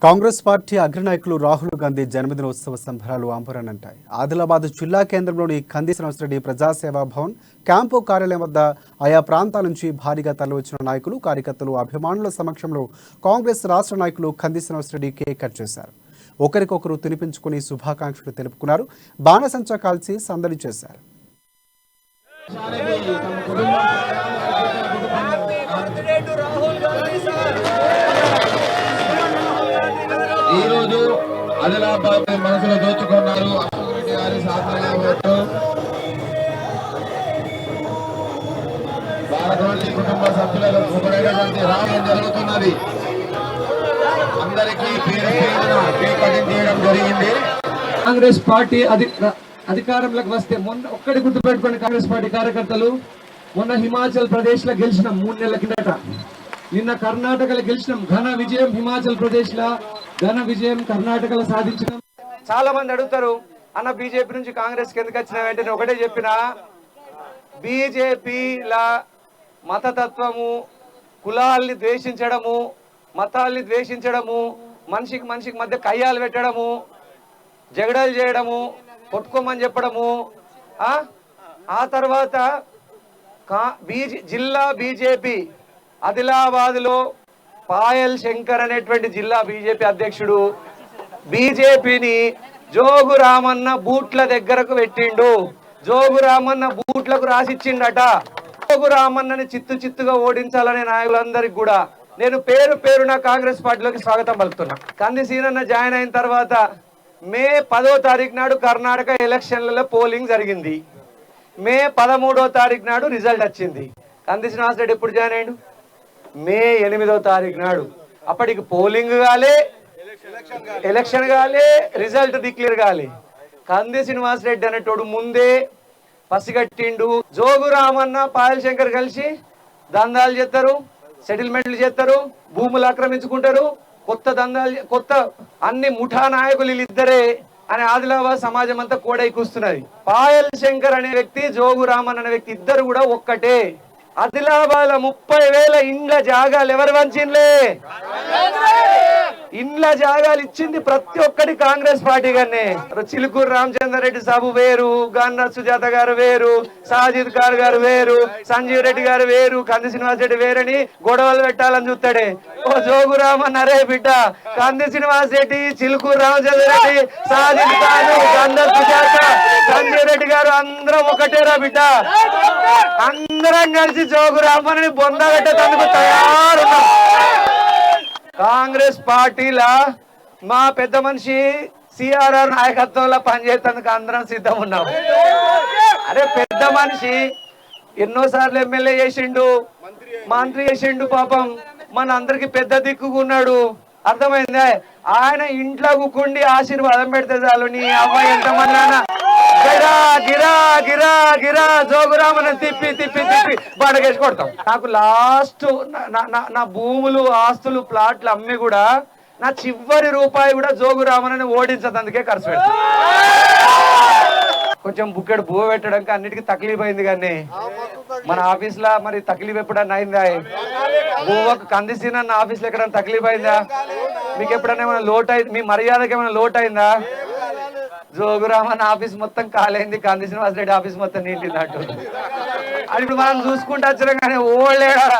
Congress party అగ్రనాయకులు Rahul Gandhi జన్మదినోత్సవ సంబరాలు అంబరానంటాయి. ఆదిలాబాద్ జిల్లా కేంద్రంలోని కంది శ్రీనివాసరెడ్డి ప్రజాసేవా భవన్ క్యాంపు కార్యాలయం వద్ద ఆయా ప్రాంతాల నుంచి భారీగా తరలివచ్చిన నాయకులు, కార్యకర్తలు, అభిమానుల సమక్షంలో కాంగ్రెస్ రాష్ట్ర నాయకులు కంది శ్రీనివాసరెడ్డి కేక్ కట్ చేశారు. ఒకరికొకరు తినిపించుకుని శుభాకాంక్షలు తెలుపుకున్నారు. బాణసంచా కాల్చి సందడి చేశారు. ఈ రోజు ఆదిలాబాద్ మనసులో దోచుకున్నారు. అశోక్ గారి సాధనతో భారతవర్షి కుటుంబ సభ్యులకు ఉపయోగించి రావడం జరుగుతున్నది. అందరికీ పేరు పేరున కేక్ కటింగ్ చేయడం జరిగింది. కాంగ్రెస్ పార్టీ అధికారంలోకి వస్తే మొన్న ఒక్కడి గుర్తుపెట్టుకుని కాంగ్రెస్ పార్టీ కార్యకర్తలు మొన్న హిమాచల్ ప్రదేశ్ లో గెలిచినాం 3 నెలల కిందట. నిన్న కర్ణాటకలో గెలిచినాం. ఘన విజయం హిమాచల్ ప్రదేశ్ లో, ఘన విజయం కర్ణాటకలో సాధించినాం. చాలా మంది అడుగుతారు, అన్న బీజేపీ నుంచి కాంగ్రెస్ కిందకి వచ్చిన వెంటనే ఒకటే చెప్పిన, బీజేపీలా మతతత్వము, కులాల్ని ద్వేషించడము, మతాల్ని ద్వేషించడము, మనిషికి మధ్య కయ్యాలు పెట్టడము, జగడాలు చేయడము, కొట్టుకోమని చెప్పడము, ఆ తర్వాత జిల్లా బీజేపీ ఆదిలాబాద్ లో పాయల్ శంకర్ అనేటువంటి జిల్లా బీజేపీ అధ్యక్షుడు బీజేపీని జోగు రామన్న బూట్ల దగ్గరకు పెట్టిండు. జోగు రామన్న బూట్లకు రాసిచ్చిండట. జోగు రామన్నని చిత్తుగా ఓడించాలనే నాయకులందరికీ కూడా నేను పేరున కాంగ్రెస్ పార్టీలోకి స్వాగతం పలుకుతున్నా. కంది సీనన్న జాయిన్ అయిన తర్వాత మే 10వ తారీఖు నాడు కర్ణాటక ఎలక్షన్లలో పోలింగ్ జరిగింది. మే 13వ తారీఖు నాడు రిజల్ట్ వచ్చింది. కంది శ్రీనివాసరెడ్డి ఎప్పుడు జాయిన్ అయ్యాడు? మే 8వ తారీఖు నాడు. అప్పటికి పోలింగ్ కాలే, ఎలక్షన్ కాలే, రిజల్ట్ డిక్లేర్ కాలే. కంది శ్రీనివాసరెడ్డి అనేటోడు ముందే పసిగట్టిండు. జోగు రామన్న, పాయల్ శంకర్ కలిసి దందాలు చేస్తారు, సెటిల్మెంట్లు చేస్తారు, భూములు ఆక్రమించుకుంటారు, కొత్త అన్ని ముఠా నాయకులు వీళ్ళిద్దరే అని ఆదిలాబాద్ సమాజం అంతా కోడై కూస్తున్నది. పాయల్ శంకర్ అనే వ్యక్తి, జోగు రామన్ అనే వ్యక్తి ఇద్దరు కూడా ఒక్కటే. ఆదిలాబాద్ 30,000 ఇండ్ల జాగాలు ఎవరు వంచిండ్లే? ఇండ్ల జాగాలు ఇచ్చింది ప్రతి ఒక్కటి కాంగ్రెస్ పార్టీ గానే. చిలుకూరు రామచంద్రారెడ్డి సాబు వేరు, గన్న సుజాత గారు వేరు, సాజిద్ ఖాన్ గారు వేరు, సంజీవ్ రెడ్డి గారు వేరు, కంది శ్రీనివాస్ రెడ్డి వేరని గొడవలు పెట్టాలని చూస్తాడే. ఓ జోగు రామన్ అరే బిడ్డ, కంది శ్రీనివాస్ రెడ్డి, చిలుకూరు రామచంద్రారెడ్డి, సాజిద్ ఖాన్, గన్న సుజాత, సంజీవ్ రెడ్డి గారు అందరం ఒకటేరా బిడ్డ. అందరం కలిసి జోగు రామన్ బొందగట్టేందుకు తయారున్నాం. కాంగ్రెస్ పార్టీలా మా పెద్ద మనిషి సిఆర్ఆర్ నాయకత్వంలో పనిచేసేందుకు అందరం సిద్ధం ఉన్నాం. అరే పెద్ద మనిషి ఎన్నోసార్లు ఎమ్మెల్యే చేసిండు, మంత్రి చేసిండు. పాపం మన అందరికి పెద్ద దిక్కుకున్నాడు. అర్థమైందా? ఆయన ఇంట్లో కూకుండి ఆశీర్వాదం పెడితే చాలు. నీ అమ్మాయి ఎంతమంది నాన్న గిరా గిరా గిరా గిరా జోగురామని తిప్పి బడగేసి కొడతాం. నాకు లాస్ట్ నా భూములు, ఆస్తులు, ప్లాట్లు అమ్మి కూడా నా చివరి రూపాయి కూడా జోగురామని ఓడించదందుకే ఖర్చు పెడతాం. కొంచెం బుక్కెడు భూ పెట్టడానికి అన్నిటికీ తక్లీఫ్ అయింది. కానీ మన ఆఫీస్ లా మరి తక్లీఫ్ ఎప్పుడన్నా అయిందా? భూవకు కందిసిన ఆఫీస్ లో ఎక్కడైనా తక్లీఫ్ అయిందా? మీకు ఎప్పుడైనా ఏమైనా లోటు అయింది? మీ మర్యాదకి ఏమైనా లోటు అయిందా? జోగురామన్ ఆఫీస్ మొత్తం కాలైంది, కంది శ్రీనివాసరెడ్డి ఆఫీస్ మొత్తం నిండింది అంటూ. అది ఇప్పుడు మనం చూసుకుంటూ వచ్చినాం కానీ ఓళ్ళేడా